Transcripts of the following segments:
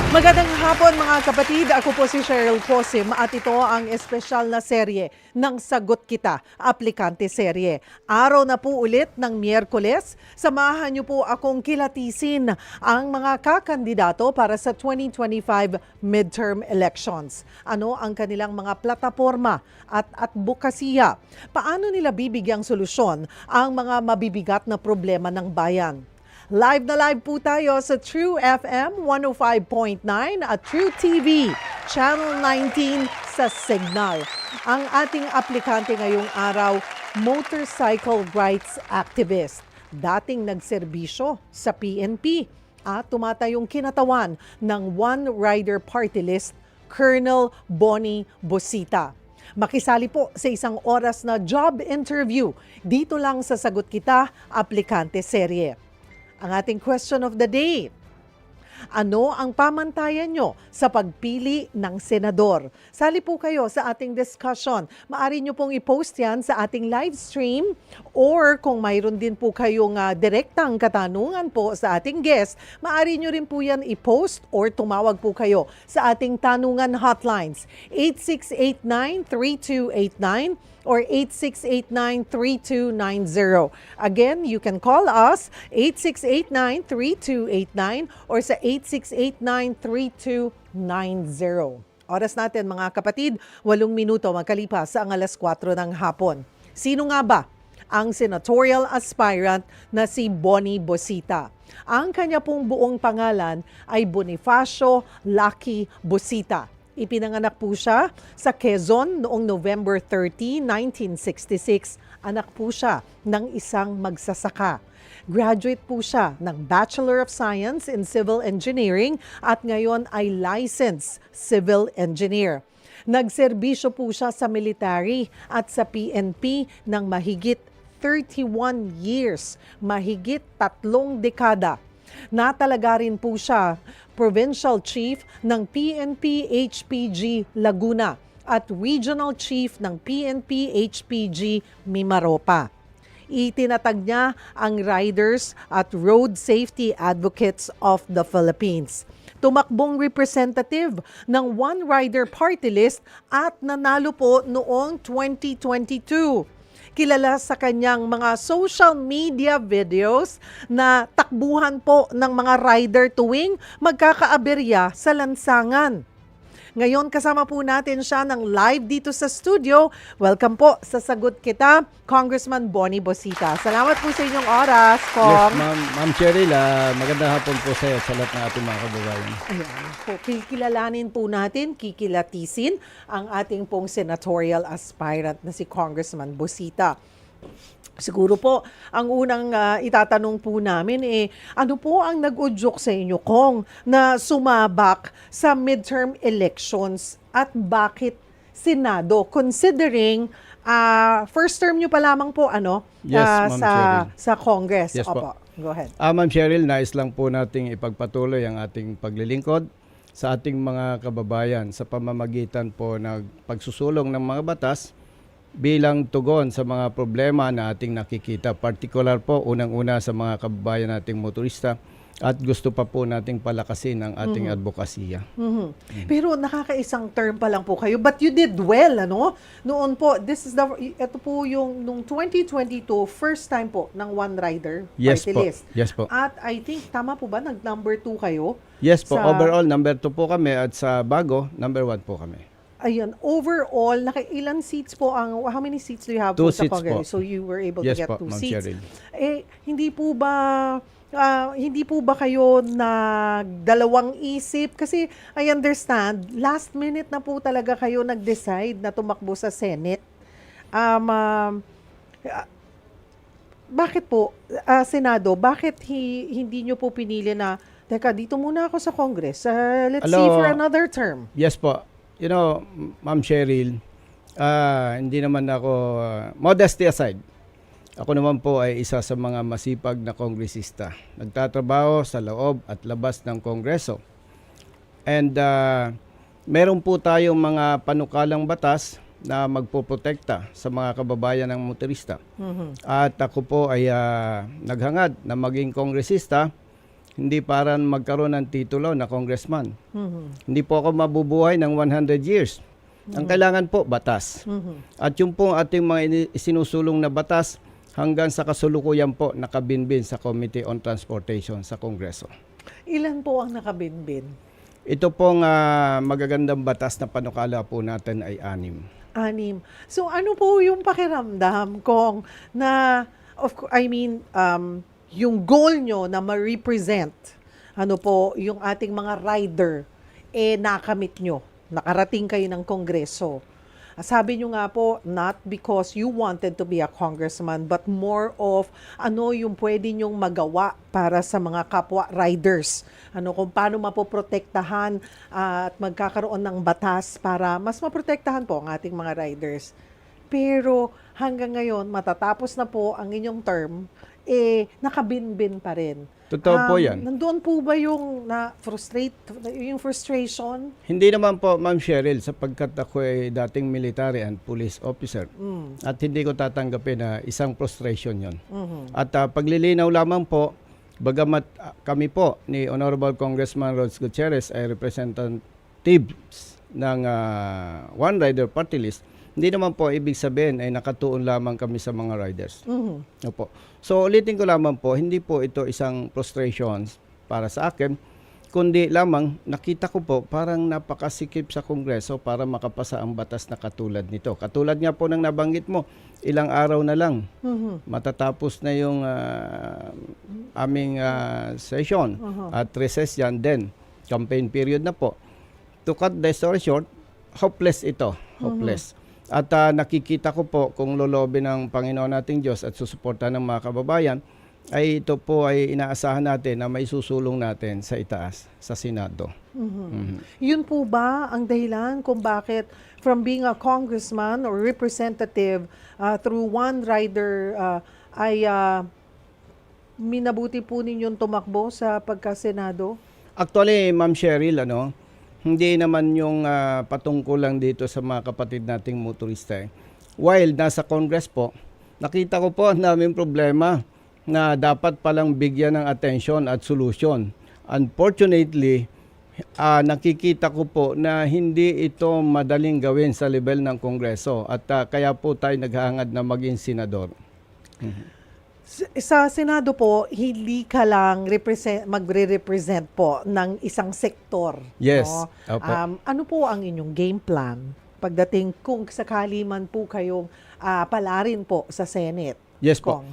Magandang hapon mga kapatid, ako po si Cheryl Cosim at ito ang espesyal na serye ng Sagot Kita, Aplikante Serye. Araw na po ulit ng Miyerkules, samahan niyo po akong kilatisin ang mga kakandidato para sa 2025 midterm elections. Ano ang kanilang mga plataporma at advokasya? Paano nila bibigyang solusyon ang mga mabibigat na problema ng bayan? Live na live po tayo sa True FM 105.9 at True TV Channel 19 sa Signal. Ang ating aplikante ngayong araw, motorcycle rights activist. Dating nagserbisyo sa PNP at tumatayong kinatawan ng One Rider Party List, Colonel Bonnie Bosita. Makisali po sa isang oras na job interview dito lang sa Sagot Kita, Aplikante Serye. Ang ating question of the day, ano ang pamantayan nyo sa pagpili ng senador? Sali po kayo sa ating discussion. Maaari nyo pong i-post yan sa ating live stream or kung mayroon din po kayong direktang katanungan po sa ating guest, maaari nyo rin po yan i-post or tumawag po kayo sa ating tanungan hotlines 8689-3289 or 8689-3290. Again, you can call us 8689-3289 or sa 8689-3290. Oras natin mga kapatid, 8 minuto magkalipas sa ang 4:00 ng hapon. Sino nga ba ang senatorial aspirant na si Bonnie Bosita? Ang kanya pong buong pangalan ay Bonifacio Lucky Bosita. Ipinanganak po siya sa Quezon noong November 30, 1966. Anak po siya ng isang magsasaka. Graduate po siya ng Bachelor of Science in Civil Engineering at ngayon ay licensed civil engineer. Nagserbisyo po siya sa military at sa PNP ng mahigit 31 years, mahigit 3 dekada. Natalaga rin po siya Provincial Chief ng PNP HPG Laguna at Regional Chief ng PNP HPG Mimaropa. Itinatag niya ang Riders at Road Safety Advocates of the Philippines. Tumakbong representative ng One Rider Party List at nanalo po noong 2022. Kilala sa kanyang mga social media videos na takbuhan po ng mga rider tuwing magkakaaberya sa lansangan. Ngayon kasama po natin siya ng live dito sa studio. Welcome po sa Sagot Kita, Congressman Bonnie Bosita. Salamat po sa inyong oras, Kong. Yes, Ma'am Cheryl. Magandang hapon po sa lahat ng ating mga kababayan. Ayan po, kikilalanin po natin, kikilatisin ang ating pong senatorial aspirant na si Congressman Bosita. Siguro po, ang unang itatanong po namin ano po ang nag-udyok sa inyo, Kong, na sumabak sa midterm elections at bakit Senado? Considering first term nyo pa lamang po Yes, sa Congress. Yes, Opo, go ahead. Ma'am Cheryl, nais lang po nating ipagpatuloy ang ating paglilingkod sa ating mga kababayan sa pamamagitan po ng pagsusulong ng mga batas bilang tugon sa mga problema na ating nakikita. Particular po, unang-una sa mga kababayan nating motorista at gusto pa po nating palakasin ang ating advokasya. Pero nakakaisang term pa lang po kayo, but you did well, Noon po, ito po yung nung 2022, first time po ng One Rider Yes Party po. List. Yes po. At I think, tama po ba, nag-number 2 kayo? Yes po. Overall, number 2 po kami at sa Bago, number 1 po kami. Ayun, overall, ilan seats po how many seats do you have 2 po sa seats Congress? po. So you were able Yes to get po, 2 Ma'am seats. Cheryl. Hindi po ba kayo nagdalawang isip? Kasi I understand, last minute na po talaga kayo nag-decide na tumakbo sa Senate. Bakit po, Senado, bakit hindi nyo po pinili na, teka, dito muna ako sa Congress. Let's see for another term. Yes po. Ma'am Cheryl, hindi naman ako, modesty aside, ako naman po ay isa sa mga masipag na kongresista. Nagtatrabaho sa loob at labas ng Kongreso. And meron po tayong mga panukalang batas na magpoprotekta sa mga kababayan ng motorista. At ako po ay naghangad na maging kongresista hindi para magkaroon ng titulo na congressman. Mhm. Hindi po ako mabubuhay ng 100 years. Ang kailangan po, batas. Mhm. At yung po ating mga isinusulong na batas, hanggang sa kasulukuyan po nakabinbin sa Committee on Transportation sa Kongreso. Ilan po ang nakabinbin? Ito pong magagandang batas na panukala po natin ay 6. 6. So ano po yung pakiramdam kung na yung goal nyo na ma-represent ano po yung ating mga rider nakamit nyo, nakarating kayo ng Kongreso. Sabi nyo nga po, not because you wanted to be a congressman, but more of ano yung pwede nyong magawa para sa mga kapwa riders. Ano, kung paano mapoprotektahan at magkakaroon ng batas para mas maprotektahan po ang ating mga riders. Pero hanggang ngayon, matatapos na po ang inyong term, nakabinbin pa rin. Totoo po yan. Nandoon po ba yung yung frustration? Hindi naman po, Ma'am Cheryl, sapagkat ako ay dating military and police officer. At hindi ko tatanggapin na isang frustration yon. At paglilinaw lamang po, bagamat kami po ni Honorable Congressman Rods Gutierrez ay representatives ng One Rider Party List, hindi naman po ibig sabihin ay nakatuon lamang kami sa mga riders. Opo. So ulitin ko lamang po, hindi po ito isang frustration para sa akin, kundi lamang nakita ko po parang napakasikip sa Kongreso para makapasa ang batas na katulad nito. Katulad nga po ng nabanggit mo, ilang araw na lang matatapos na yung aming session at recess yan din. Campaign period na po. To cut the story short, hopeless ito. Hopeless. At nakikita ko po kung lolobin ng Panginoon nating Diyos at susuporta ng mga kababayan, ay ito po ay inaasahan natin na may susulong natin sa itaas, sa Senado. Yun po ba ang dahilan kung bakit from being a congressman or representative through One Rider ay minabuti po ninyong tumakbo sa pagka-Senado? Actually, Ma'am Cheryl, hindi naman yung patungkol lang dito sa mga kapatid nating motorista. While nasa Congress po, nakita ko po ang daming problema na dapat palang bigyan ng atensyon at solusyon. Unfortunately, nakikita ko po na hindi ito madaling gawin sa level ng Kongreso at kaya po tayo naghahangad na maging senador. Sa Senado po, hindi ka lang magre-represent po ng isang sektor. Yes. No? Opo. Ano po ang inyong game plan pagdating kung sakali man po kayong palarin po sa Senate? Yes po. Kong?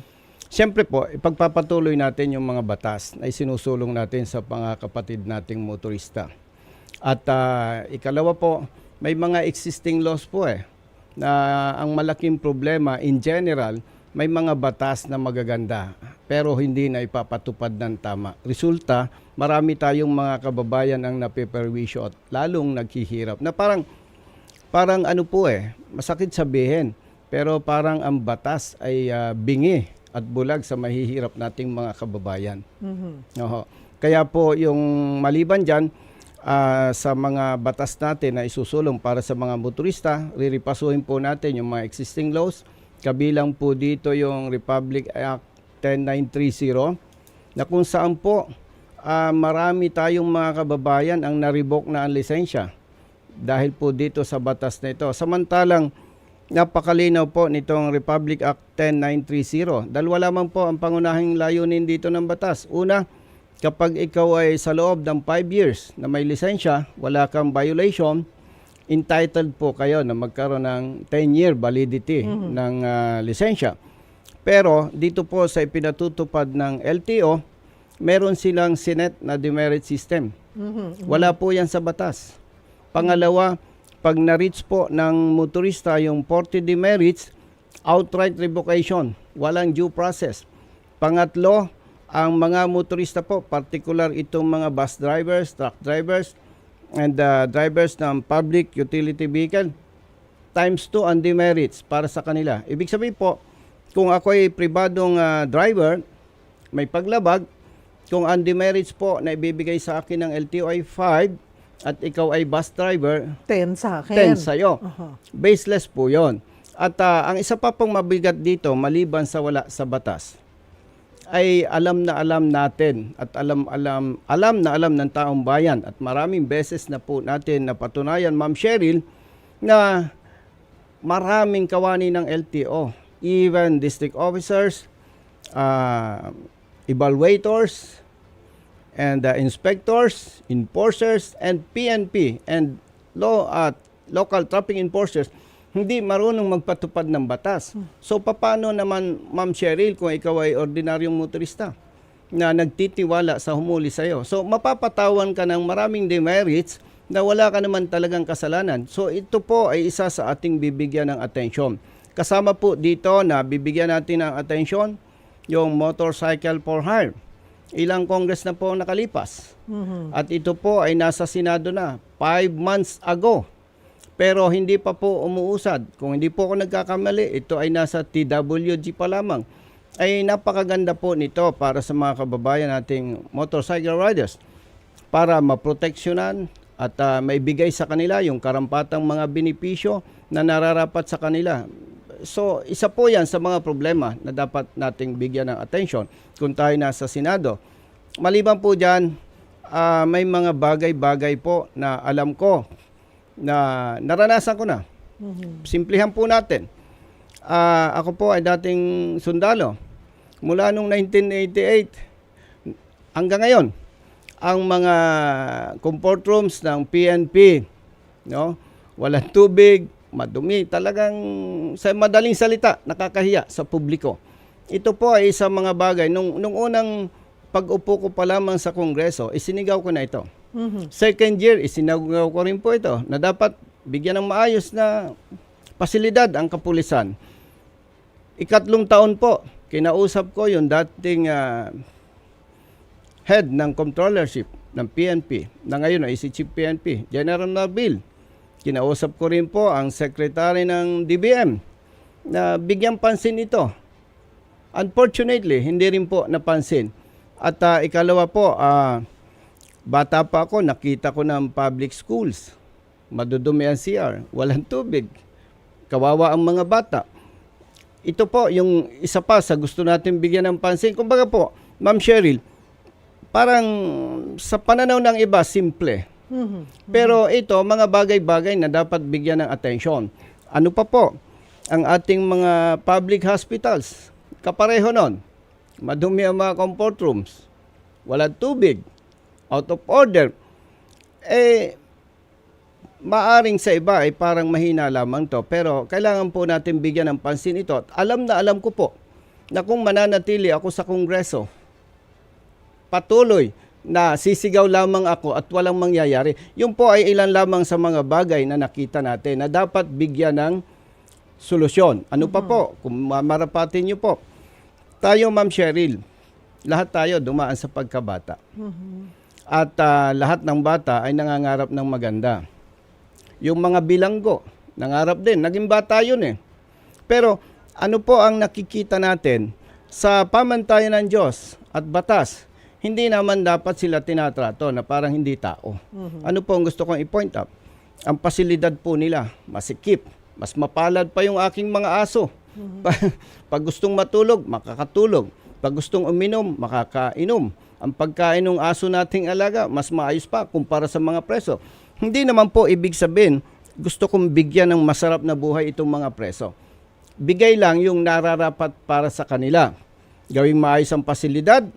Siyempre po, ipagpapatuloy natin yung mga batas na isinusulong natin sa mga kapatid nating motorista. At ikalawa po, may mga existing laws po na ang malaking problema in general, may mga batas na magaganda pero hindi na ipapatupad ng tama. Resulta, marami tayong mga kababayan ang napeperwisyo at lalong naghihirap. Na parang ano po masakit sabihin, pero parang ang batas ay bingi at bulag sa mahihirap nating mga kababayan. Oho. Kaya po yung maliban dyan, sa mga batas natin na isusulong para sa mga motorista, riripasuhin po natin yung mga existing laws. Kabilang po dito yung Republic Act 10930 na kung saan po marami tayong mga kababayan ang na-revoke na ang lisensya dahil po dito sa batas na ito. Samantalang napakalinaw po nitong Republic Act 10930. Dalawa lamang po ang pangunahing layunin dito ng batas. Una, kapag ikaw ay sa loob ng 5 years na may lisensya, wala kang violation, entitled po kayo na magkaroon ng 10-year validity ng lisensya. Pero dito po sa ipinatutupad ng LTO, meron silang Senate na demerit system. Wala po yan sa batas. Pangalawa, pag na-reach po ng motorista yung 40 demerits, outright revocation, walang due process. Pangatlo, ang mga motorista po, particular itong mga bus drivers, truck drivers, and drivers ng public utility vehicle, times 2 ang demerits para sa kanila. Ibig sabihin po, kung ako ay pribadong driver, may paglabag, kung ang demerits po na ibibigay sa akin ng LTO ay 5, at ikaw ay bus driver, 10 sa akin. 10 sa'yo. Baseless po yon. At ang isa pa pong mabigat dito, maliban sa wala sa batas, ay alam na alam natin at alam na alam ng taong bayan at maraming beses na po natin napatunayan, Ma'am Cheryl, na maraming kawani ng LTO, even district officers, evaluators, and inspectors, enforcers, and PNP, and local traffic enforcers, hindi marunong magpatupad ng batas. So, paano naman, Ma'am Cheryl, kung ikaw ay ordinaryong motorista na nagtitiwala sa humuli sa'yo? So, mapapatawan ka ng maraming demerits na wala ka naman talagang kasalanan. So, ito po ay isa sa ating bibigyan ng atensyon. Kasama po dito na bibigyan natin ng atensyon yung motorcycle for hire. Ilang Congress na po ang nakalipas. At ito po ay nasa Senado na 5 months ago. Pero hindi pa po umuusad. Kung hindi po ako nagkakamali, ito ay nasa TWG pa lamang. Ay napakaganda po nito para sa mga kababayan nating motorcycle riders para maproteksyonan at maibigay sa kanila yung karampatang mga benepisyo na nararapat sa kanila. So, isa po yan sa mga problema na dapat nating bigyan ng atensyon kung tayo nasa Senado. Maliban po dyan, may mga bagay-bagay po na alam ko na naranasan ko na. Simplihan po natin. Ako po ay dating sundalo. Mula noong 1988 hanggang ngayon, ang mga comfort rooms ng PNP, no, walang tubig, madumi, talagang sa madaling salita, nakakahiya sa publiko. Ito po ay isang mga bagay. Nung unang pag-upo ko pa lamang sa Kongreso, isinigaw ko na ito. Second year, isinigaw ko rin po ito na dapat bigyan ng maayos na pasilidad ang kapulisan. Ikatlong taon po, kinausap ko yung dating head ng controllership ng PNP, na ngayon ay si Chief PNP, General Nabil. Kinausap ko rin po ang secretary ng DBM na bigyan pansin ito. Unfortunately, hindi rin po napansin. At ikalawa po, bata pa ako, nakita ko ng public schools. Madudumi ang CR, walang tubig. Kawawa ang mga bata. Ito po, yung isa pa sa gusto natin bigyan ng pansin. Kumbaga po, Ma'am Cheryl, parang sa pananaw ng iba, simple. Pero ito, mga bagay-bagay na dapat bigyan ng atensyon. Ano pa po? Ang ating mga public hospitals, kapareho nun. Madumi ang mga comfort rooms. Walang tubig. Out of order. Maaring sa iba ay parang mahina lamang to. Pero kailangan po natin bigyan ng pansin ito. Alam na alam ko po na kung mananatili ako sa Kongreso, patuloy na sisigaw lamang ako at walang mangyayari. Yun po ay ilan lamang sa mga bagay na nakita natin na dapat bigyan ng solusyon. Ano pa po? Kung marapatin nyo po. Tayo, Ma'am Cheryl, lahat tayo dumaan sa pagkabata. At lahat ng bata ay nangangarap ng maganda. Yung mga bilanggo, nangarap din. Naging bata yun eh. Pero ano po ang nakikita natin sa pamantayan ng Diyos at batas? Hindi naman dapat sila tinatrato na parang hindi tao. Ano po ang gusto kong i-point out? Ang pasilidad po nila, masikip. Mas mapalad pa yung aking mga aso. Pag gustong matulog, makakatulog. Pag gustong uminom, makakainom. Ang pagkain ng aso nating alaga, mas maayos pa kumpara sa mga preso. Hindi naman po ibig sabihin, gusto kong bigyan ng masarap na buhay itong mga preso. Bigay lang yung nararapat para sa kanila. Gawing maayos ang pasilidad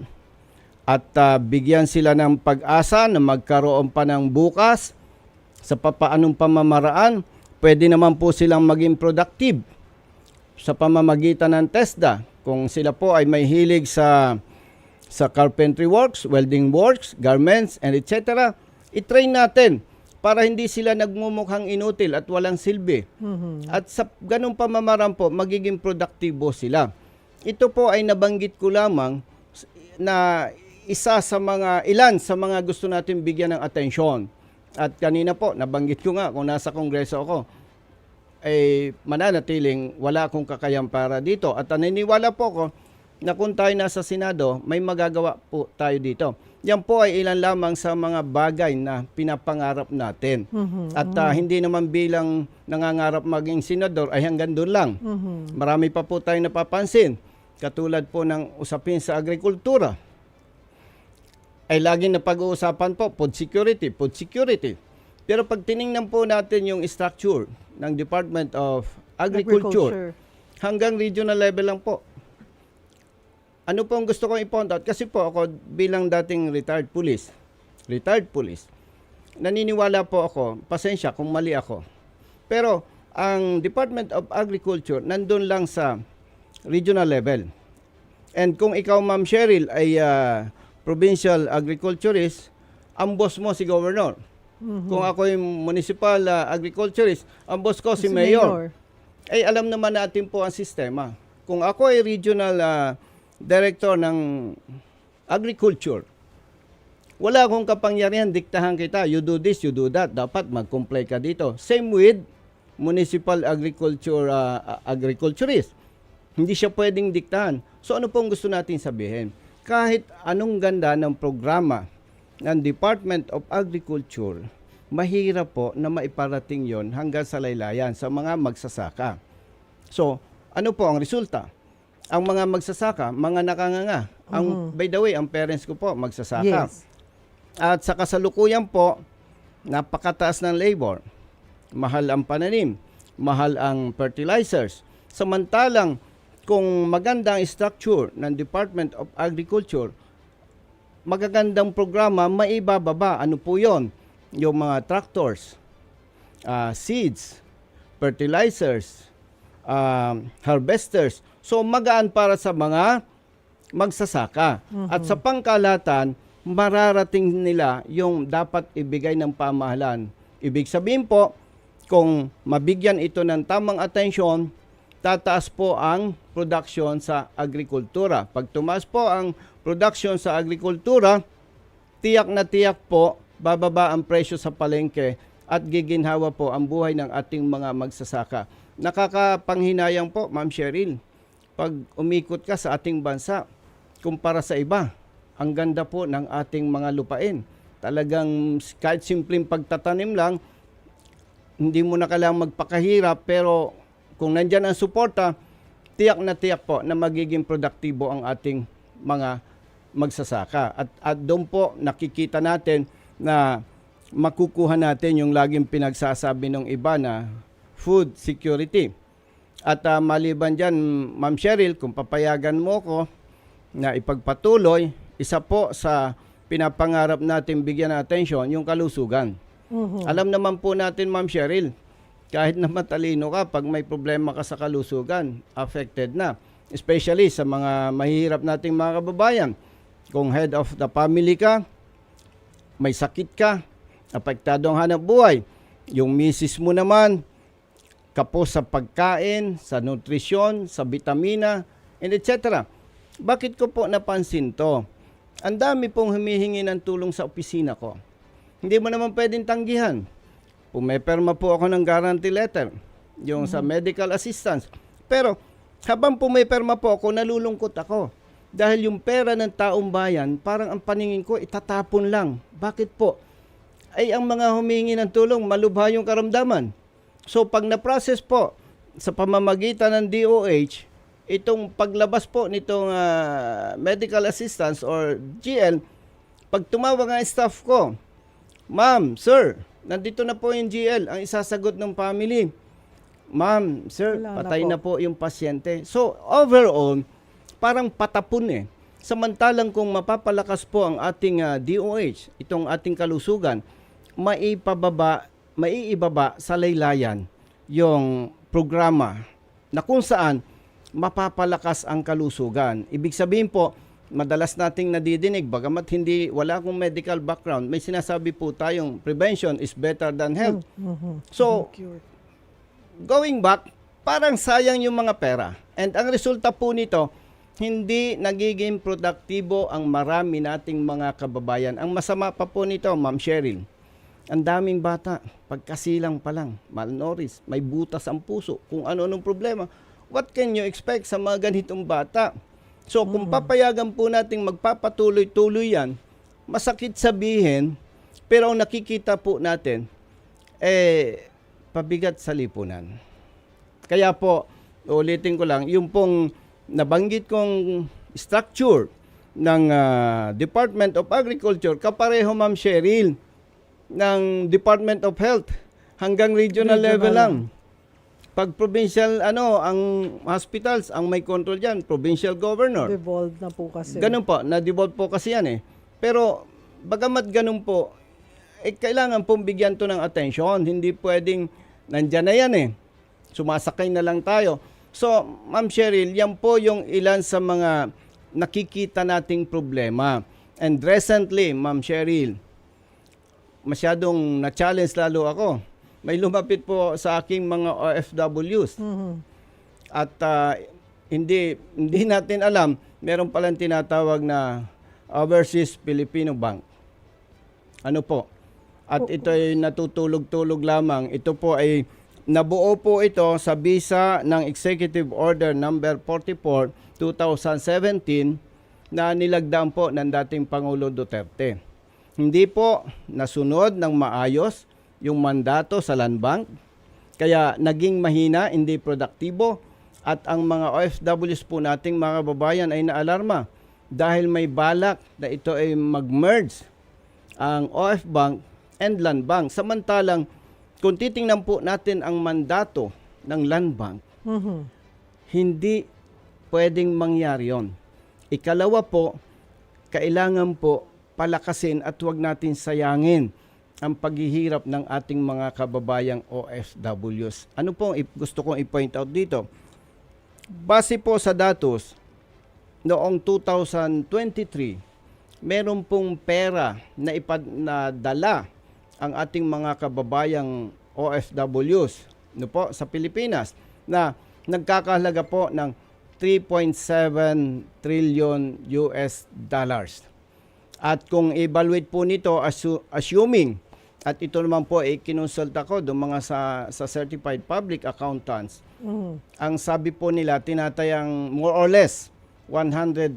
at bigyan sila ng pag-asa na magkaroon pa ng bukas sa papaanong pamamaraan. Pwede naman po silang maging productive sa pamamagitan ng TESDA. Kung sila po ay may hilig sa carpentry works, welding works, garments, and etc., i-train natin para hindi sila nagmumukhang inutil at walang silbi. At sa ganung pamamaraan po, magiging produktibo sila. Ito po ay nabanggit ko lamang na ilan sa mga gusto natin bigyan ng atensyon. At kanina po, nabanggit ko nga kung nasa Kongreso ako, ay mananatiling wala akong kakayang para dito. At naniniwala po ko na kung tayo nasa Senado, may magagawa po tayo dito. Yan po ay ilan lamang sa mga bagay na pinapangarap natin. At hindi naman bilang nangangarap maging senador ay hanggang doon lang. Marami pa po tayo napapansin katulad po ng usapin sa agrikultura, ay laging na pag-uusapan po, food security, food security. Pero pag tiningnan po natin yung structure ng Department of Agriculture, hanggang regional level lang po. Ano po ang gusto kong i-point out? Kasi po ako bilang dating retired police, naniniwala po ako, pasensya kung mali ako. Pero ang Department of Agriculture nandun lang sa regional level. And kung ikaw, Ma'am Cheryl, ay provincial agriculturist, ang boss mo si governor. Kung ako yung municipal agriculturist, ang boss ko si mayor. Ay alam naman natin po ang sistema. Kung ako ay regional director ng agriculture, wala akong kapangyarihan diktahan kita, you do this, you do that, dapat mag-comply ka dito. Same with municipal agriculturist. Hindi siya pwedeng diktahan. So ano pong gusto natin sabihin? Kahit anong ganda ng programa ng Department of Agriculture, mahirap po na maiparating yon hanggang sa laylayan sa mga magsasaka. So, ano po ang resulta? Ang mga magsasaka, mga nakanganga. By the way, ang parents ko po magsasaka. Yes. At sa kasalukuyan po, napakataas ng labor. Mahal ang pananim, mahal ang fertilizers. Samantalang, kung maganda ang structure ng Department of Agriculture, magagandang programa, maibababa. Ano po yon? Yung mga tractors, seeds, fertilizers, harvesters. So magaan para sa mga magsasaka. At sa pangkalahatan, mararating nila yung dapat ibigay ng pamahalaan. Ibig sabihin po, kung mabigyan ito ng tamang atensyon, tataas po ang production sa agrikultura. Pag tumaas po ang production sa agrikultura, tiyak na tiyak po, bababa ang presyo sa palengke at giginhawa po ang buhay ng ating mga magsasaka. Nakakapanghinayang po, Ma'am Cheryl, pag umikot ka sa ating bansa, kumpara sa iba, ang ganda po ng ating mga lupain. Talagang kahit simpleng pagtatanim lang, hindi mo na kailangang magpakahirap, pero kung nandyan ang suporta, tiyak na tiyak po na magiging produktibo ang ating mga magsasaka. At doon po nakikita natin na makukuha natin yung laging pinagsasabi ng iba na food security. At maliban dyan, Ma'am Cheryl, kung papayagan mo ko na ipagpatuloy, isa po sa pinapangarap natin bigyan ng atensyon, yung kalusugan. Alam naman po natin, Ma'am Cheryl, kahit na matalino ka, pag may problema ka sa kalusugan, affected na. Especially sa mga mahihirap nating mga kababayan. Kung head of the family ka, may sakit ka, apektado ang hanap buhay. Yung misis mo naman, kapos sa pagkain, sa nutrisyon, sa vitamina, and etc. Bakit ko po napansin to? Ang dami pong humihingi ng tulong sa opisina ko. Hindi mo naman pwedeng tanggihan. Pumeperma po ako ng guarantee letter, yung sa medical assistance. Pero habang pumeperma po ako, nalulungkot ako. Dahil yung pera ng taong bayan, parang ang paningin ko, itatapon lang. Bakit po? Ay ang mga humingi ng tulong, malubha yung karamdaman. So pag na-process po sa pamamagitan ng DOH, itong paglabas po nitong medical assistance or GL, pag tumawag ang staff ko, Ma'am, Sir, nandito na po yung GL, ang isasagot ng family. Ma'am, Sir, patay na po yung pasyente. So overall, parang patapon eh. Samantalang kung mapapalakas po ang ating DOH, itong ating kalusugan, maiibaba sa laylayan yung programa na kung saan mapapalakas ang kalusugan. Ibig sabihin po, madalas nating nadidinig, bagamat wala akong medical background, may sinasabi po tayong prevention is better than health. So, going back, parang sayang yung mga pera. And ang resulta po nito, hindi nagiging produktibo ang marami nating mga kababayan. Ang masama pa po nito, Ma'am Cheryl, ang daming bata, pagkasilang pa lang, malnourished, may butas ang puso, kung ano-anong problema. What can you expect sa mga ganitong bata? So kung papayagan po nating magpapatuloy-tuloy yan, masakit sabihin, pero ang nakikita po natin, pabigat sa lipunan. Kaya po, ulitin ko lang, yung pong nabanggit kong structure ng Department of Agriculture, kapareho Ma'am Cheryl ng Department of Health hanggang regional level lang. Pag provincial ang hospitals ang may control diyan, provincial governor. Devolved na po kasi. Ganun po, na-devolve po kasi yan eh. Pero bagamat ganun po, kailangan pong bigyan to ng attention. Hindi pwedeng nandyan na yan eh. Sumasakay na lang tayo. So, Ma'am Cheryl, yan po yung ilan sa mga nakikita nating problema. And recently, Ma'am Cheryl, masyadong na-challenge lalo ako. May lumapit po sa aking mga OFWs. At hindi natin alam, meron palang tinatawag na Overseas Filipino Bank. Ano po? At ito ay natutulog-tulog lamang. Ito po ay nabuo po ito sa bisa ng Executive Order number 44, 2017 na nilagdaan po ng dating Pangulo Duterte. Hindi po nasunod ng maayos yung mandato sa Land Bank, kaya naging mahina, hindi produktibo, at ang mga OFWs po nating mga kababayan ay naalarma dahil may balak na ito ay mag-merge ang OF Bank and Land Bank. Samantalang kung titingnan po natin ang mandato ng Land Bank, hindi pwedeng mangyari yon. Ikalawa po, kailangan po palakasin at huwag natin sayangin ang paghihirap ng ating mga kababayang OFWs. Ano po gusto kong i-point out dito? Base po sa datos, noong 2023, meron pong pera na dala ang ating mga kababayang OFWs sa Pilipinas na nagkakahalaga po ng 3.7 trillion US dollars. At kung evaluate po nito, assuming, at ito naman po kinonsulta ko doon mga sa certified public accountants, ang sabi po nila, tinatayang more or less 150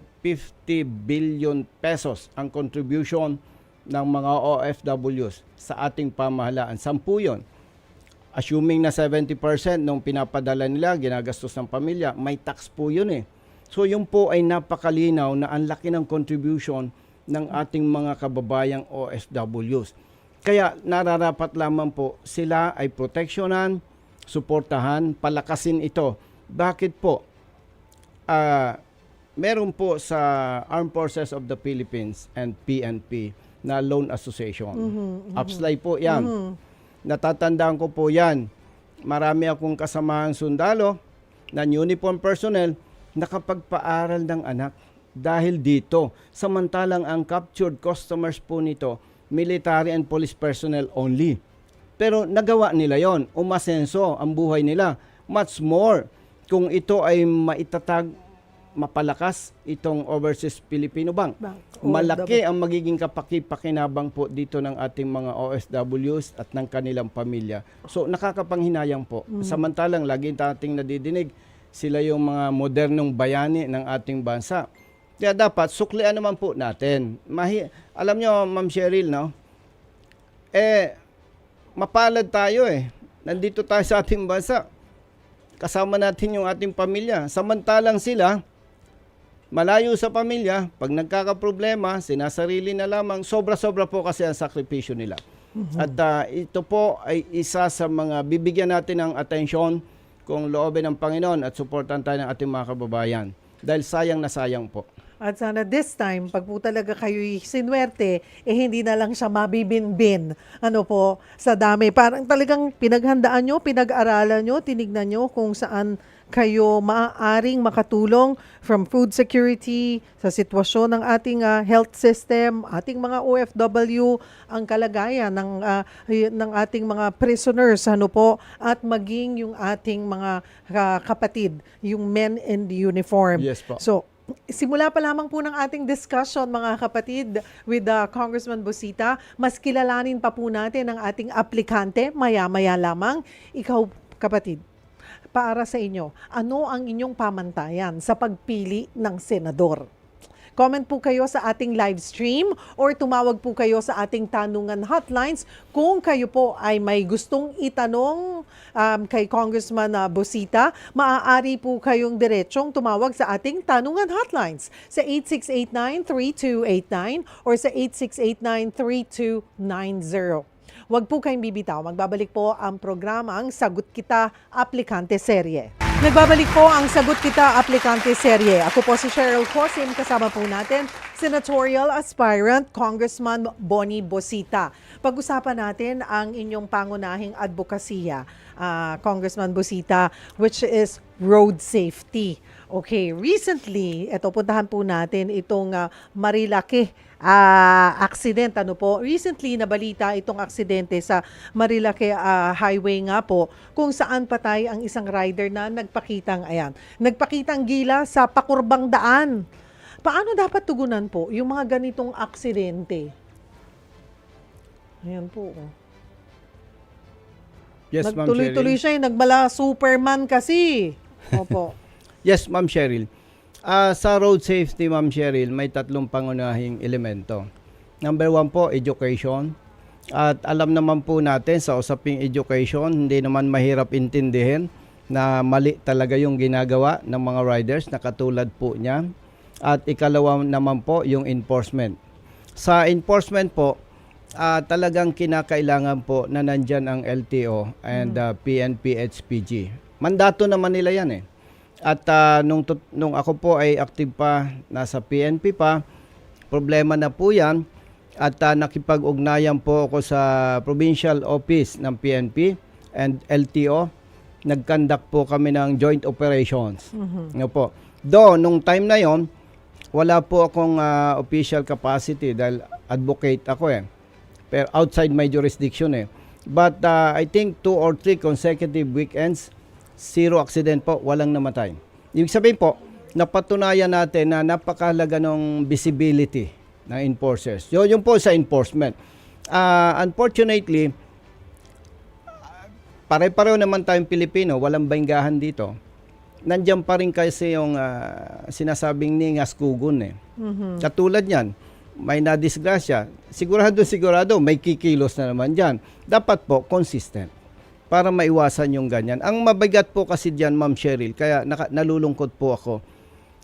billion pesos ang contribution ng mga OFWs sa ating pamahalaan. 10 yun. Assuming na 70% nung pinapadala nila, ginagastos ng pamilya, may tax po yun eh. So yun po ay napakalinaw na ang laki ng contribution ng ating mga kababayang OFWs. Kaya nararapat lamang po sila ay proteksyonan, suportahan, palakasin ito. Bakit po? Meron po sa Armed Forces of the Philippines and PNP na loan association. Upslide po yan. Natatandaan ko po yan. Marami akong kasamahang sundalo na uniform personnel nakapagpaaral ng anak dahil dito. Samantalang ang captured customers po nito, military and police personnel only. Pero nagawa nila yon, umasenso ang buhay nila. Much more kung ito ay maitatag, mapalakas itong Overseas Filipino Bank. Malaki ang magiging kapaki-pakinabang po dito ng ating mga OFWs at ng kanilang pamilya. So nakakapanghinayang po. Samantalang lagi nating nadidinig, sila yung mga modernong bayani ng ating bansa. Kaya dapat suklian naman po natin. Alam nyo, Ma'am Cheryl, no? Mapalad tayo eh. Nandito tayo sa ating bansa. Kasama natin yung ating pamilya. Samantalang sila, malayo sa pamilya, pag nagkakaproblema, sinasarili na lamang, sobra-sobra po kasi ang sakripisyo nila. At ito po ay isa sa mga bibigyan natin ng atensyon kung loobin ng Panginoon at suportan tayo ng ating mga kababayan. Dahil sayang na sayang po. At sana this time, pag po talaga kayo'y sinwerte, hindi na lang siya mabibinbin. Sa dami. Parang talagang pinaghandaan nyo, pinag-aralan nyo, tinignan nyo kung saan kayo maaaring makatulong from food security, sa sitwasyon ng ating health system, ating mga OFW, ang kalagayan ng ating mga prisoners, at maging yung ating mga kapatid, yung men in the uniform. Yes po. So, simula pa lamang po ng ating discussion, mga kapatid, with Congressman Busita, mas kilalanin pa po natin ang ating aplikante, maya-maya lamang. Ikaw, kapatid, para sa inyo, ano ang inyong pamantayan sa pagpili ng senador? Comment po kayo sa ating live stream or tumawag po kayo sa ating tanungan hotlines kung kayo po ay may gustong itanong kay Congressman Busita. Maaari po kayong diretsong tumawag sa ating tanungan hotlines sa 8689-3289 or sa 8689-3290. Huwag po kayong bibitaw. Magbabalik po ang programang Sagot Kita Aplikante Serye. Nagbabalik po ang Sagot Kita Aplikante Serye. Ako po si Cheryl Cosim. Kasama po natin Senatorial Aspirant Congressman Bonnie Busita. Pag-usapan natin ang inyong pangunahing advokasya, Congressman Busita, which is road safety. Okay, recently, puntahan po natin itong Marilaki accident. Recently nabalita itong aksidente sa Marilaki Highway nga po, kung saan patay ang isang rider na nagpakitang gila sa pakurbang daan. Paano dapat tugunan po yung mga ganitong aksidente? Ayan po. Yes, Ma'am Nagtuloy-tuloy Cheryl. siya, nagmala Superman kasi. Opo. Yes, Ma'am Cheryl. Sa road safety, Ma'am Cheryl, may tatlong pangunahing elemento. Number 1 po, education. At alam naman po natin sa usaping education, hindi naman mahirap intindihin na mali talaga yung ginagawa ng mga riders na katulad po niya. At ikalawa naman po, yung enforcement. Sa enforcement po, talagang kinakailangan po na nandyan ang LTO and PNP, HPG. Mandato naman nila yan eh. At nung ako po ay active pa, nasa PNP pa, problema na po yan. At nakipag-ugnayan po ako sa provincial office ng PNP and LTO. Nag-conduct po kami ng joint operations. Ano po. Nung time na yon, wala po akong official capacity dahil advocate ako eh. Pero outside my jurisdiction eh. But I think 2 or 3 consecutive weekends, 0 accident po, walang namatay. Ibig sabihin po, napatunayan natin na napakahalaga ng visibility ng enforcers. Yun po sa enforcement. Unfortunately, pare-pareho naman tayong Pilipino, walang bainggahan dito. Nandiyan pa rin kasi yung sinasabing ningas kugun eh. Katulad yan, may nadisgrasya. Sigurado, may kikilos na naman dyan. Dapat po, consistent para maiwasan yung ganyan. Ang mabigat po kasi diyan, Ma'am Cheryl, kaya nalulungkot po ako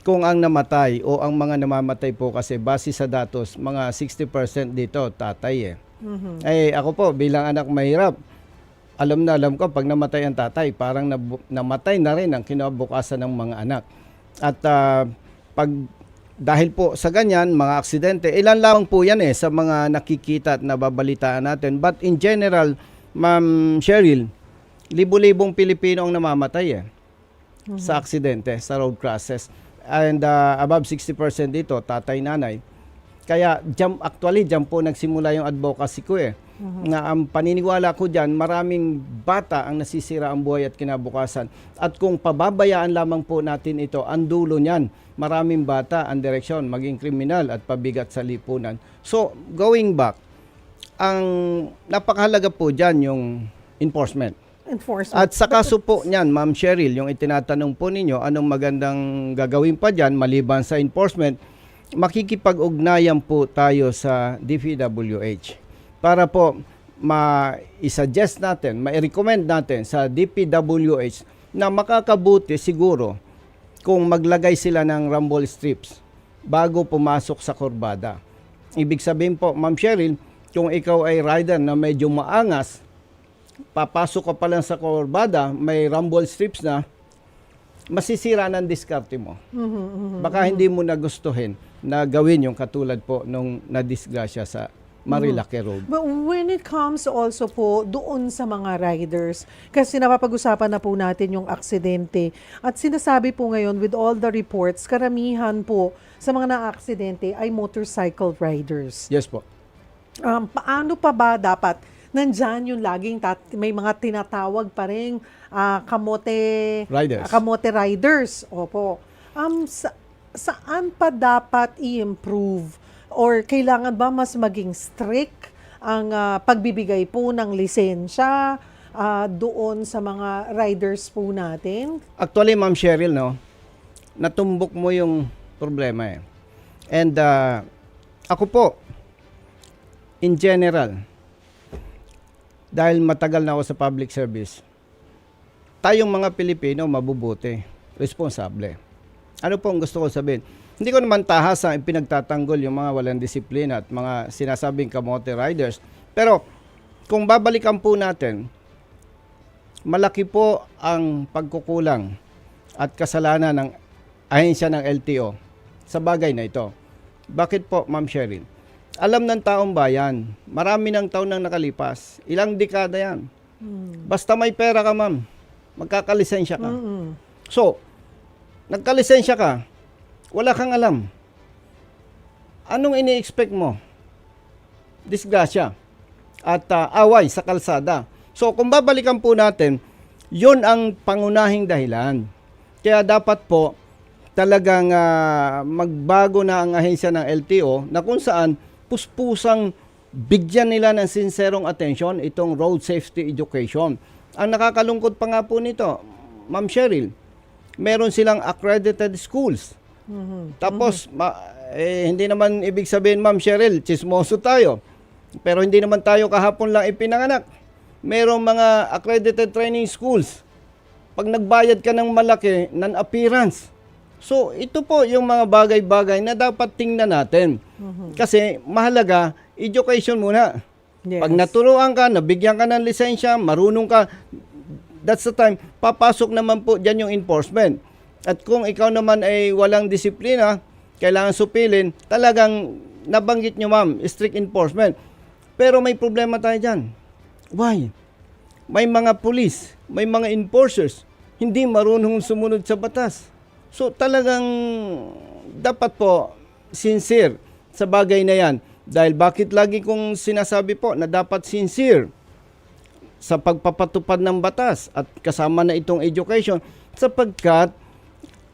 kung ang namatay o ang mga namamatay po kasi base sa datos, mga 60% dito tatay eh. Eh ako po bilang anak mahirap, alam ko pag namatay ang tatay, parang namatay na rin ang kinabukasan ng mga anak. At dahil po sa ganyan, mga aksidente, ilan lang po yan eh sa mga nakikita at nababalitaan natin. But in general, Ma'am Cheryl, libo-libong Pilipino ang namamatay eh sa aksidente, sa road crashes. And above 60% dito, tatay-nanay. Kaya actually, dyan po nagsimula yung advocacy ko eh. Na ang paniniwala ko dyan, maraming bata ang nasisira ang buhay at kinabukasan. At kung pababayaan lamang po natin ito, ang dulo niyan, maraming bata ang direksyon, maging kriminal at pabigat sa lipunan. So, going back, ang napakahalaga po dyan yung enforcement. At sa kaso po niyan, Ma'am Cheryl, yung itinatanong po ninyo, anong magandang gagawin pa dyan maliban sa enforcement, makikipag-ugnayan po tayo sa DPWH para po ma-suggest natin, ma-recommend natin sa DPWH na makakabuti siguro kung maglagay sila ng rumble strips bago pumasok sa kurbada. Ibig sabihin po, Ma'am Cheryl, kung ikaw ay rider na medyo maangas, papasok ka pa lang sa kurbada, may rumble strips na, masisira ng diskarte mo. Baka hindi mo nagustuhin na gawin yung katulad po nung nadisgrasya sa Marilaki Road. But when it comes also po doon sa mga riders, kasi napapag-usapan na po natin yung aksidente at sinasabi po ngayon with all the reports, karamihan po sa mga na-aksidente ay motorcycle riders. Yes po. Paano pa ba dapat nandyan yung laging may mga tinatawag pa rin kamote riders. Opo. Saan pa dapat i-improve or kailangan ba mas maging strict ang pagbibigay po ng lisensya doon sa mga riders po natin? Actually, Ma'am Cheryl, no, natumbok mo yung problema eh. And ako po, in general, dahil matagal na ako sa public service, tayong mga Pilipino mabubuti, responsable. Ano po ang gusto ko sabihin? Hindi ko naman tahasang ipinagtatanggol yung mga walang disiplina at mga sinasabing kamote riders. Pero kung babalikan po natin, malaki po ang pagkukulang at kasalanan ng ahensya ng LTO sa bagay na ito. Bakit po, Ma'am Cheryl? Alam ng taong bayan, marami ng taon nang nakalipas, ilang dekada yan. Basta may pera ka, ma'am, magkakalisensya ka. So, nagkalisensya ka, wala kang alam. Anong ini-expect mo? Disgrasya at away sa kalsada. So, kung babalikan po natin, yun ang pangunahing dahilan. Kaya dapat po talagang magbago na ang ahensya ng LTO na kung saan puspusang bigyan nila ng sinserong atensyon itong road safety education. Ang nakakalungkot pa nga po nito, Ma'am Cheryl, meron silang accredited schools. Tapos, hindi naman ibig sabihin, Ma'am Cheryl, chismoso tayo. Pero hindi naman tayo kahapon lang ipinanganak. Merong mga accredited training schools. Pag nagbayad ka ng malaki, non-appearance. So, ito po yung mga bagay-bagay na dapat tingnan natin. Kasi mahalaga, education muna. Yes. Pag naturuan ka, nabigyan ka ng lisensya, marunong ka, that's the time, papasok naman po dyan yung enforcement. At kung ikaw naman ay walang disiplina, kailangan supilin, talagang nabanggit nyo, ma'am, strict enforcement. Pero may problema tayo dyan. Why? May mga police, may mga enforcers, hindi marunong sumunod sa batas. So talagang dapat po sincere sa bagay na yan. Dahil bakit lagi kong sinasabi po na dapat sincere sa pagpapatupad ng batas at kasama na itong education sapagkat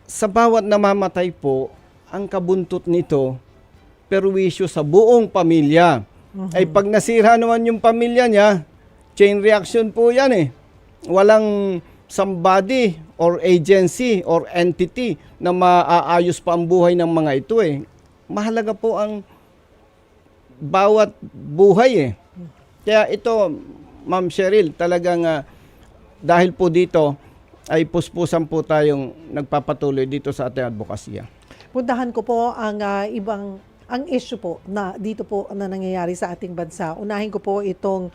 sa bawat namamatay po ang kabuntot nito perwisyo sa buong pamilya. Ay pag nasira naman yung pamilya niya, chain reaction po yan eh. Walang somebody or agency or entity na maaayos pa ang buhay ng mga ito eh. Mahalaga po ang bawat buhay eh. Kaya ito, Ma'am Cheryl, talagang dahil po dito ay puspusan po tayong nagpapatuloy dito sa ating advokasya. Puntahan ko po ang ang issue po na dito po na nangyayari sa ating bansa. Unahin ko po itong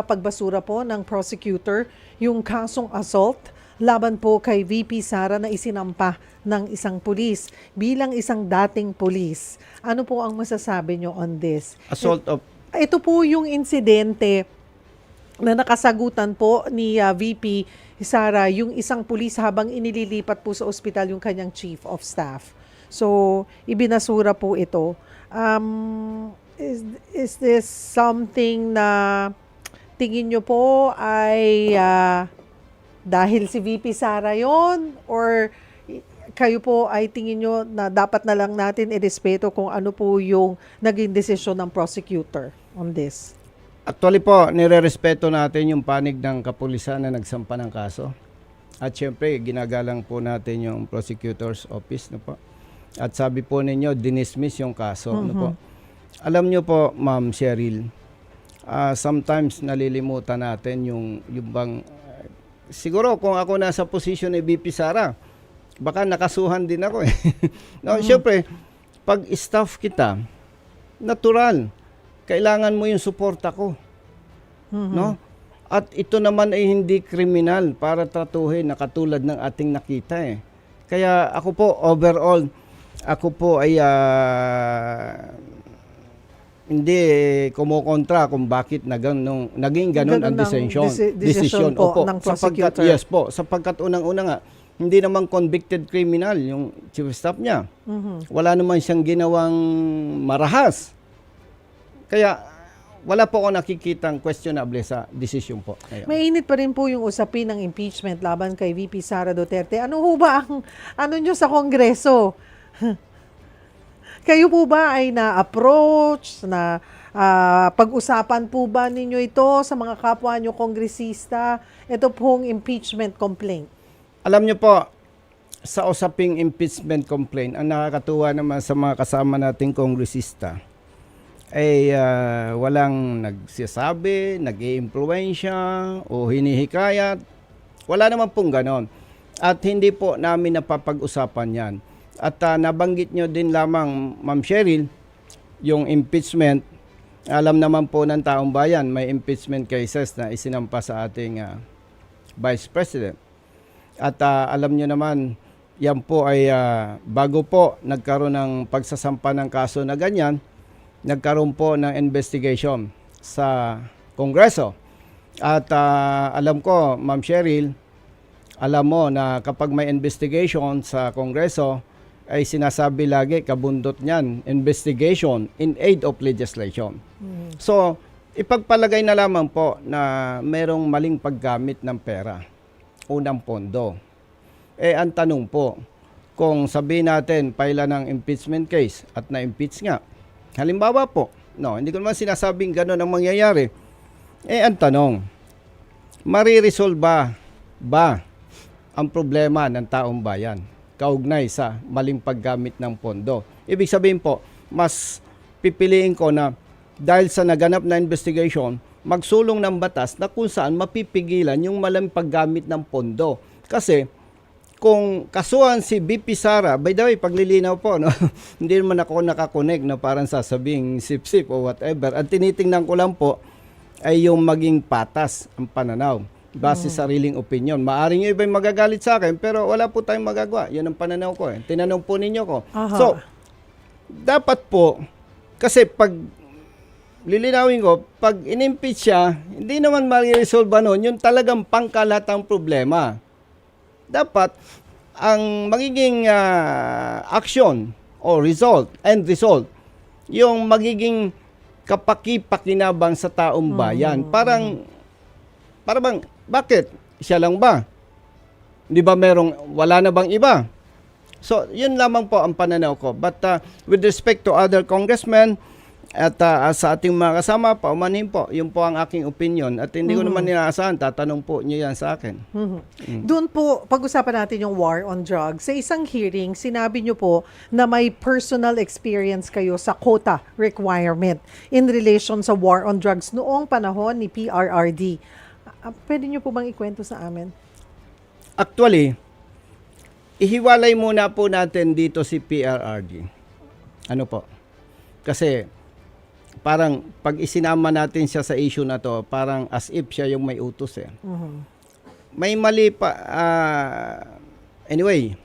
pagbasura po ng prosecutor yung kasong assault laban po kay VP Sara na isinampa ng isang pulis bilang isang dating pulis. Ano po ang masasabi nyo on this? Assault of... Ito po yung insidente na nakasagutan po ni VP Sara, yung isang pulis habang inililipat po sa ospital yung kanyang chief of staff. So, ibinasura po ito. Is this something na tingin nyo po ay dahil si VP Sara yon, or kayo po ay tingin nyo na dapat na lang natin irespeto kung ano po yung naging desisyon ng prosecutor on this? Actually po, nire-respeto natin yung panig ng kapulisan na nagsampa ng kaso. At syempre, ginagalang po natin yung prosecutor's office. No po? At sabi po ninyo, dinismiss yung kaso. No po? Alam nyo po, Ma'am Cheryl, sometimes nalilimutan natin yung bang... siguro kung ako nasa posisyon ni VP Sara, baka nakasuhan din ako eh. No, syempre, pag staff kita, natural, kailangan mo yung suporta ko. No? At ito naman ay hindi kriminal para tratuhin na katulad ng ating nakita eh. Kaya ako po, overall, ako po ay hindi kumukontra kung bakit naging ganun ang desisyon po ng prosecutor. Yes po, sapagkat unang-una nga, hindi naman convicted criminal yung chief of staff niya. Wala naman siyang ginawang marahas. Kaya wala po ako nakikitang questionable sa desisyon po. Ayun. Mainit pa rin po yung usapin ng impeachment laban kay VP Sara Duterte. Ano ho ba ang nyo sa Kongreso? Kayo po ba ay na-approach, na pag-usapan po ba ninyo ito sa mga kapwa nyo kongresista? Ito pong impeachment complaint. Alam nyo po, sa usaping impeachment complaint, ang nakakatuwa naman sa mga kasama nating kongresista ay walang nagsasabi, nag-iimpluwensya o hinihikayat. Wala naman pong ganon. At hindi po namin napapag-usapan yan. At nabanggit nyo din lamang, Ma'am Cheryl, yung impeachment. Alam naman po ng taong bayan, may impeachment cases na isinampa sa ating Vice President. At alam nyo naman, yan po ay bago po nagkaroon ng pagsasampa ng kaso na ganyan, nagkaroon po ng investigation sa Kongreso. At alam ko, Ma'am Cheryl, alam mo na kapag may investigation sa Kongreso, ay sinasabi lagi, kabundot niyan, investigation in aid of legislation. So, ipagpalagay na lamang po na merong maling paggamit ng pera, unang pondo. Ang tanong po, kung sabihin natin, paila ng impeachment case at na-impeach nga, halimbawa po, hindi ko naman sinasabing gano'n ang mangyayari. Ang tanong, mariresolve ba ang problema ng taong bayan kaugnay sa maling paggamit ng pondo? Ibig sabihin po, mas pipiliin ko na dahil sa naganap na investigation, magsulong ng batas na kung saan mapipigilan yung maling paggamit ng pondo. Kasi kung kasuhan si BP Sara, by the way, paglilinaw po, hindi naman ako nakakonect na parang sasabing sip-sip o whatever. At tinitingnan ko lang po ay yung maging patas ang pananaw base sa sariling opinion. Maaring yung iba'y magagalit sa akin, pero wala po tayong magagawa. Yan ang pananaw ko. Tinanong po ninyo ko. So, dapat po, kasi pag lilinawin ko, pag in-impeach siya, hindi naman mariresolve nun yung talagang pangkalatang problema. Dapat ang magiging action o end result, yung magiging kapaki-pakinabang sa taong bayan. Parang bakit? Siya lang ba? Di ba wala na bang iba? So, yun lamang po ang pananaw ko. But with respect to other congressmen, at sa ating mga kasama, paumanhin po, yun po ang aking opinion. At hindi ko naman inaasahan, tatanong po niyo yan sa akin. Doon po, pag-usapan natin yung war on drugs. Sa isang hearing, sinabi niyo po na may personal experience kayo sa quota requirement in relation sa war on drugs noong panahon ni PRRD. Pwede niyo po bang ikwento sa amin? Actually, ihiwalay muna po natin dito si PRRD. Ano po? Kasi parang pag isinama natin siya sa issue na to, parang as if siya yung may utos eh. May mali pa. Anyway,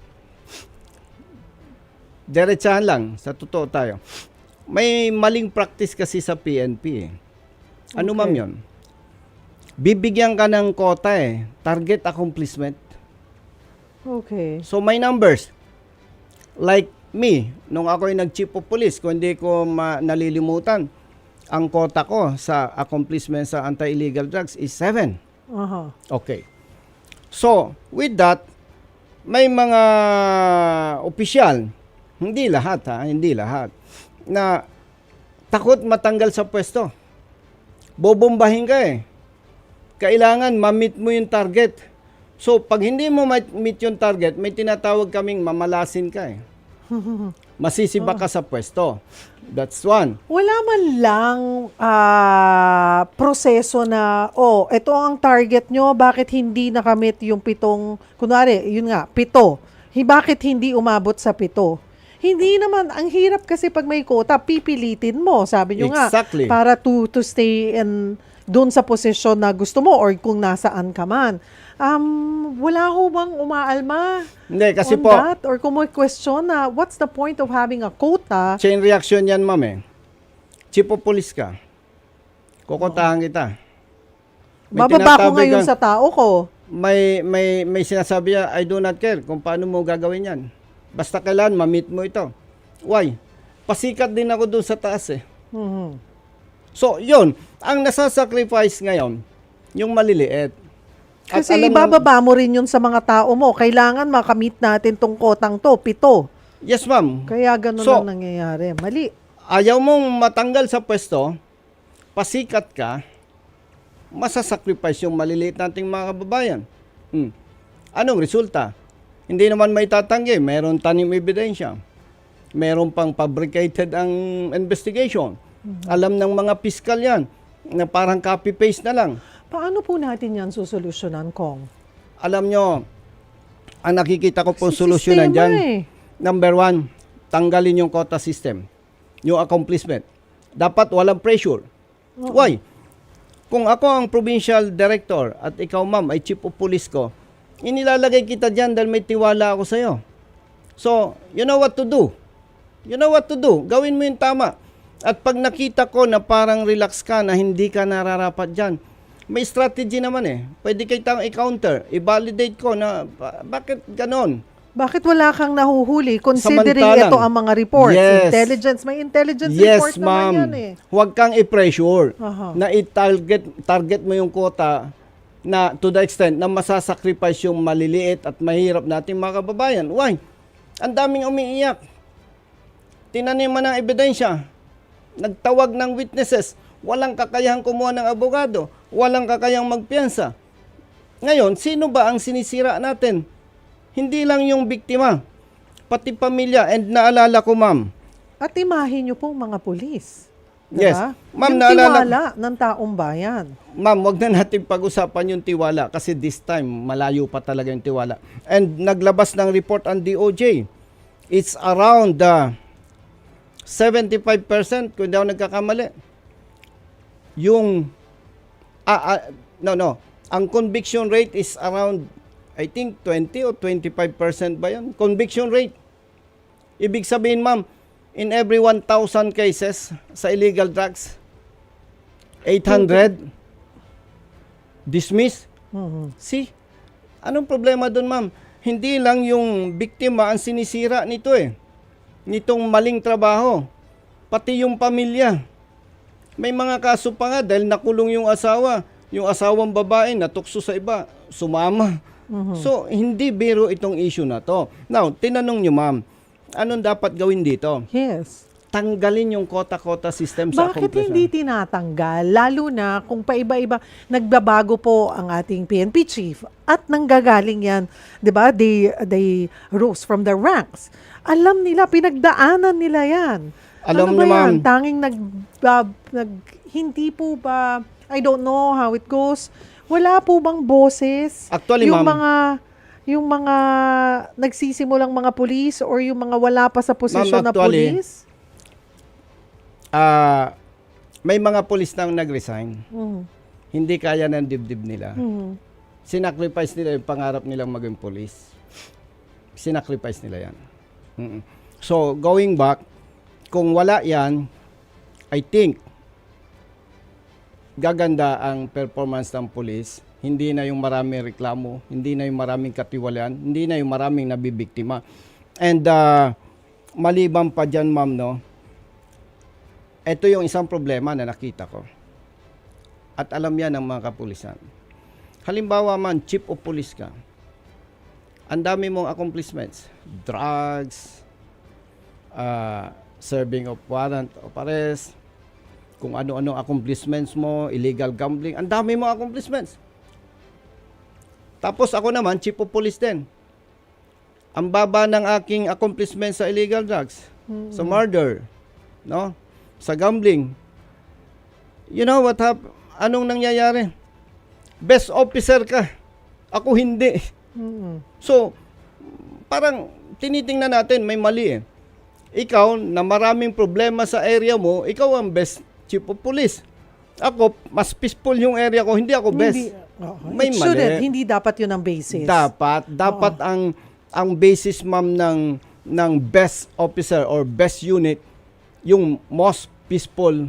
diretsahan lang, sa totoo tayo. May maling practice kasi sa PNP eh. Ano ma'am yun? Bibigyan ka ng quota eh. Target accomplishment. Okay. So may numbers. Like me, nung ako ay nag-chief of police, kung hindi ko nalilimutan, ang quota ko sa accomplishment sa anti-illegal drugs is 7. Okay. So, with that, may mga opisyal, hindi lahat, na takot matanggal sa pwesto. Bobombahin ka eh. Kailangan ma-meet mo yung target. So, pag hindi mo ma-meet yung target, may tinatawag kaming mamalasin ka eh. Masisiba ka sa pwesto. That's one. Wala man lang proseso na, ito ang target nyo, bakit hindi nakamit yung 7, kunwari, yun nga, 7. Bakit hindi umabot sa 7? Hindi naman, ang hirap kasi pag may quota, pipilitin mo, sabi nyo Exactly. nga, para to stay in doon sa posisyon na gusto mo or kung nasaan ka man. Wala ho bang umaalma Hindi, kasi on po, that? Or kung may question na, what's the point of having a quota? chain reaction yan, ma'am eh. Chief of police ka. Kukontahan kita. May Bababa ko tinatabi ngayon kang- sa tao ko. may sinasabi niya, I do not care kung paano mo gagawin yan. Basta kailan, ma-meet mo ito. Why? Pasikat din ako doon sa taas eh. So, yun. Ang nasasacrifice ngayon, yung maliliit. At Kasi alam ng- ibababa mo rin yun sa mga tao mo. Kailangan makamit natin tong kotang to, 7. Yes, ma'am. Kaya ganun So, lang nangyayari. Mali. Ayaw mong matanggal sa pwesto, pasikat ka, masasacrifice yung maliliit nating mga kababayan. Anong resulta? Hindi naman may tatanggi. Meron tanim ebidensya. Meron pang fabricated ang investigation. Alam ng mga piskal yan na parang copy-paste na lang. Paano po natin yan susolusyonan, Kong? Alam nyo, ang nakikita ko pong Kasi solusyonan sistema dyan, eh. number 1, tanggalin yung quota system. Yung accomplishment. Dapat walang pressure. Why? Kung ako ang provincial director at ikaw ma'am ay chief of police ko, inilalagay kita dyan dahil may tiwala ako sa'yo. So, you know what to do. You know what to do. Gawin mo yung tama. At pag nakita ko na parang relax ka na hindi ka nararapat dyan, may strategy naman eh. Pwede kitang i-counter, i-validate ko na bakit ganon? Bakit wala kang nahuhuli considering Samantalang, ito ang mga reports? yes. May intelligence report Yes, naman ma'am. yan eh. Huwag kang i-pressure Aha. na i-target mo yung quota na to the extent na masasacrifice yung maliliit at mahirap nating mga kababayan. Why? Ang daming umiiyak. Tinaniman ng ebidensya. Nagtawag ng witnesses. Walang kakayahang kumuha ng abogado. Walang kakayahang magpiyansa. Ngayon, sino ba ang sinisira natin? Hindi lang yung biktima, pati pamilya. And naalala ko, ma'am. At imahin niyo pong mga pulis. Yes. Diba? Ma'am, Yung naalala- tiwala ng taong bayan. Ma'am, wag na natin pag-usapan yung tiwala kasi this time, malayo pa talaga yung tiwala. And naglabas ng report ang DOJ. It's around 75%, kung hindi ako nagkakamali. Yung, ang conviction rate is around, I think 20 or 25% ba yun? Conviction rate. Ibig sabihin, ma'am, in every 1,000 cases sa illegal drugs, 800 dismiss. See? Anong problema doon, ma'am? Hindi lang yung biktima ang sinisira nito eh. Nitong maling trabaho. Pati yung pamilya. May mga kaso pa nga dahil nakulong yung asawa. Yung asawang babae natukso sa iba, sumama. So, hindi biro itong issue na to. Now, tinanong nyo, ma'am, anong dapat gawin dito? Yes. Tanggalin yung quota-quota system sa Bakit accomplishment. hindi tinatanggal? Lalo na kung paiba-iba, nagbabago po ang ating PNP chief at nanggagaling yan, di ba? They rose from the ranks. Alam nila, pinagdaanan nila yan. Alam ano ba niyo, yan? ma'am. Tanging hindi po ba, I don't know how it goes, wala po bang boses? Actually, yung ma'am. yung mga nagsisimulang mga pulis or yung mga wala pa sa posisyon na actually, pulis? May mga pulis nang nag-resign. Mhm. Hindi kaya ng dibdib nila. Mhm. Sinacrifice nila yung pangarap nilang maging pulis. Sinacrifice nila yan. So, going back, kung wala yan, I think, gaganda ang performance ng pulis. Hindi na yung maraming reklamo, hindi na yung maraming katiwalian, hindi na yung maraming nabibiktima. And maliban pa dyan, ma'am, no, ito yung isang problema na nakita ko. At alam yan ng mga kapulisan. Halimbawa man, chief of police ka. Ang dami mong accomplishments. Drugs, serving of warrant of arrest, kung ano-ano accomplishments mo, illegal gambling. Ang dami mong accomplishments. Tapos ako naman, chief of police din. Ang baba ng aking accomplishments sa illegal drugs, sa murder, no? Sa gambling. You know what happened? Anong nangyayari? Best officer ka. Ako hindi. So, parang tinitingnan natin, may mali eh. Ikaw, na maraming problema sa area mo, ikaw ang best chief of police. Ako, mas peaceful yung area ko, hindi ako best. May It mali. shouldn't. Hindi dapat yun ang basis. Dapat ang basis, ma'am, ng best officer or best unit, yung most peaceful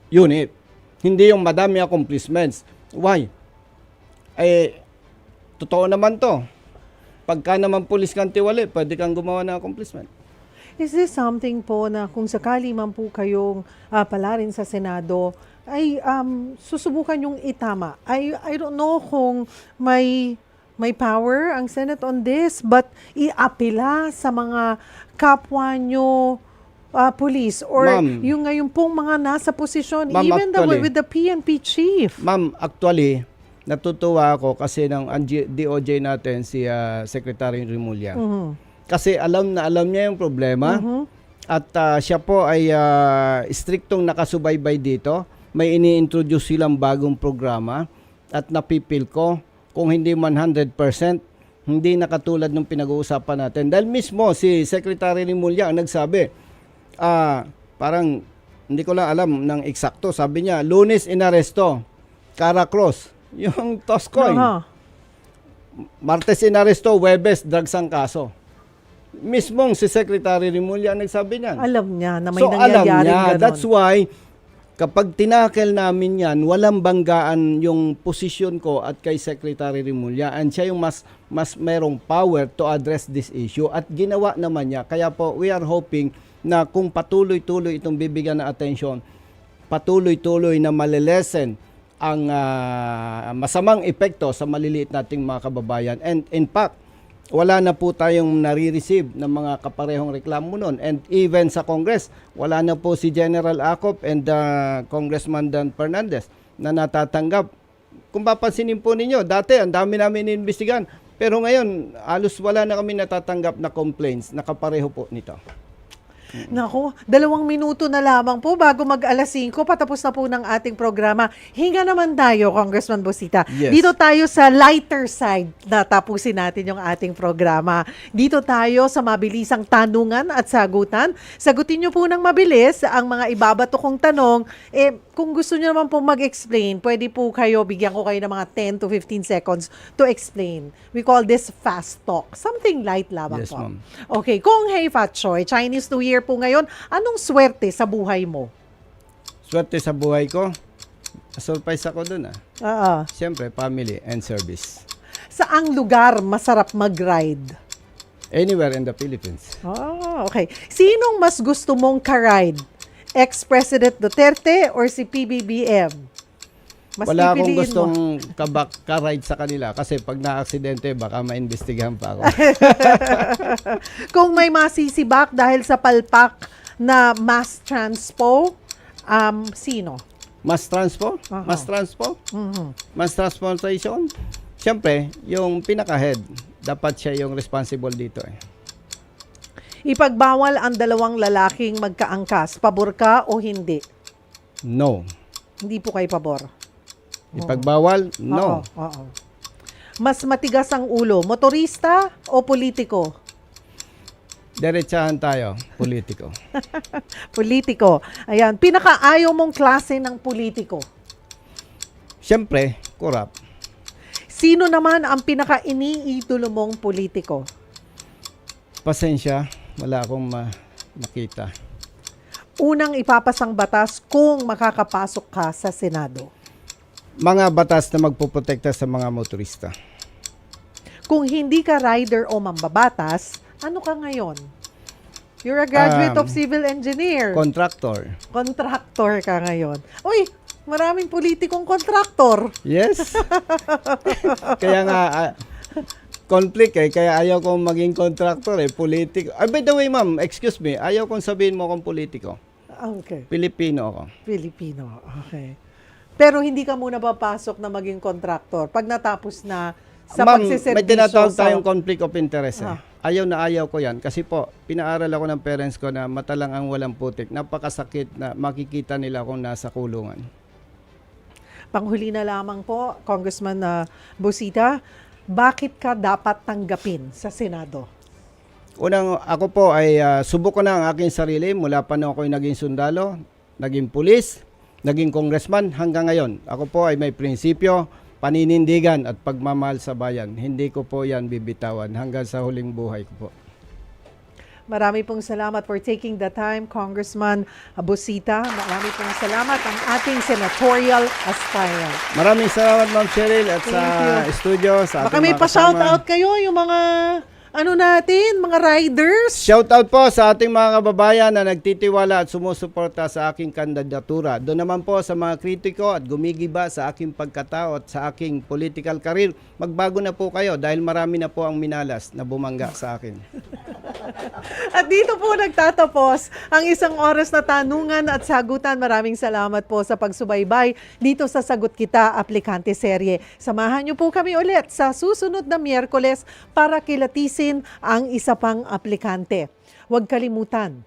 unit. Hindi yung madami accomplishments. Why? Totoo naman to. Pagka naman pulis kang tiwali, pwede kang gumawa ng accomplishment. Is this something po na kung sakali man po kayong palarin sa Senado, ay susubukan yung itama? I don't know kung may power ang Senate on this, but iapila sa mga kapwa nyo police or Ma'am, yung ngayon pong mga nasa posisyon, Ma'am, even actually, with the PNP chief. Ma'am, actually, natutuwa ako kasi ang DOJ natin si Secretary Remulla. Kasi alam niya yung problema at siya po ay striktong nakasubaybay dito. May ini-introduce silang bagong programa at napipil ko kung hindi 100%, hindi na katulad ng pinag-uusapan natin. Dahil mismo si Secretary Remulla ang nagsabi, parang hindi ko lang alam ng eksakto. Sabi niya, Lunes inaresto, Caracross, yung Toscoin. Martes inaresto, Huwebes, drugs ang kaso. Mismong si Secretary Remulla ang nagsabi niyan. Alam niya na may So alam nangyayaring niya, ganon. that's why kapag tinakel namin yan, walang banggaan yung posisyon ko at kay Secretary Remulla, and siya yung mas merong power to address this issue at ginawa naman niya. Kaya po, we are hoping na kung patuloy-tuloy itong bibigyan ng atensyon, patuloy-tuloy na malilesen ang masamang epekto sa maliliit nating mga kababayan. And in fact, wala na po tayong nare-receive ng mga kaparehong reklamo noon. And even sa Congress, wala na po si General Acop and Congressman Dan Fernandez na natatanggap. Kung papansinin po ninyo, dati ang dami namin inimbestigahan. Pero ngayon, halos wala na kami natatanggap na complaints na kapareho po nito. Naku, 2 minuto na lamang po bago mag-alas 5, patapos na po ng ating programa. Hinga naman tayo, Congressman Bosita. Yes. Dito tayo sa lighter side na tapusin natin yung ating programa. Dito tayo sa mabilisang tanungan at sagutan. Sagutin nyo po ng mabilis ang mga ibabato kong tanong. Kung gusto nyo naman po mag-explain, pwede po kayo, bigyan ko kayo ng mga 10 to 15 seconds to explain. We call this fast talk. Something light lamang Yes, po. ma'am. Okay, Kung Hei Fat Choi, Chinese New Year po ngayon, anong swerte sa buhay mo? Swerte sa buhay ko, surprise ako dun Siyempre, family and service. Saang lugar masarap mag-ride? Anywhere in the Philippines. Okay. Sinong mas gusto mong ka-ride? Ex-President Duterte or si PBBM? Mas Wala akong pipiliin gustong mo. ka-ride sa kanila kasi pag na-aksidente, baka maimbestigahan pa ako. Kung may masisibak dahil sa palpak na mass transpo, sino? Mass transpo? Mass transpo? Mass transportation? Siyempre, yung pinaka-head, dapat siya yung responsible dito Ipagbawal ang 2 lalaking magkaangkas, pabor ka o hindi? No. Hindi po kayo pabor. Ipagbawal? No. Oo. Mas matigas ang ulo, motorista o politiko? Diretsahan tayo, politiko. Politiko. Ayan, pinakaayaw mong klase ng politiko. Siyempre, corrupt. Sino naman ang pinaka-iniidolo mong politiko? Pasensya, wala akong makita. Unang ipapasang batas kung makakapasok ka sa Senado. Mga batas na magpoprotekta sa mga motorista. Kung hindi ka rider o mambabatas, ano ka ngayon? You're a graduate of civil engineer. Contractor. Contractor ka ngayon. Uy, maraming politikong contractor. Yes. Kaya nga, conflict kaya ayaw kong maging contractor politiko. By the way, ma'am, excuse me, ayaw kong sabihin mo akong politiko. Okay. Pilipino ako. Filipino. Okay. Pero hindi ka muna papasok na maging contractor pag natapos na sa Ma'am, pagsiservisyo. may tinatawag sa... tayong conflict of interest. Ayaw na ayaw ko yan. Kasi po, pinaaral ako ng parents ko na mata lang ang walang putik. Napakasakit na makikita nila kung nasa kulungan. Panghuli na lamang po, Congressman Bosita, bakit ka dapat tanggapin sa Senado? Unang, ako po ay subok ko na ang aking sarili mula pa nung ako'y naging sundalo, naging pulis, naging congressman hanggang ngayon. Ako po ay may prinsipyo, paninindigan at pagmamahal sa bayan. Hindi ko po yan bibitawan hanggang sa huling buhay ko po. Marami pong salamat for taking the time, Congressman Bosita. Marami pong salamat ang ating senatorial aspirant. Maraming salamat, Ma'am Cheryl, at sa studio, sa Baka ating may mga pa-shoutout kayo, yung mga, mga riders. Shoutout po sa ating mga kababayan na nagtitiwala at sumusuporta sa aking kandidatura. Doon naman po sa mga kritiko at gumigiba sa aking pagkatao at sa aking political career, magbago na po kayo dahil marami na po ang minalas na bumangga sa akin. At dito po nagtatapos ang isang oras na tanungan at sagutan. Maraming salamat po sa pagsubaybay dito sa Sagot Kita Aplikante Serye. Samahan niyo po kami ulit sa susunod na Miyerkules para kilatisin ang isa pang aplikante. Huwag kalimutan,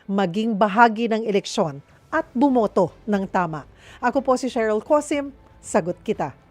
maging bahagi ng eleksyon at bumoto ng tama. Ako po si Cheryl Cosim, Sagot Kita.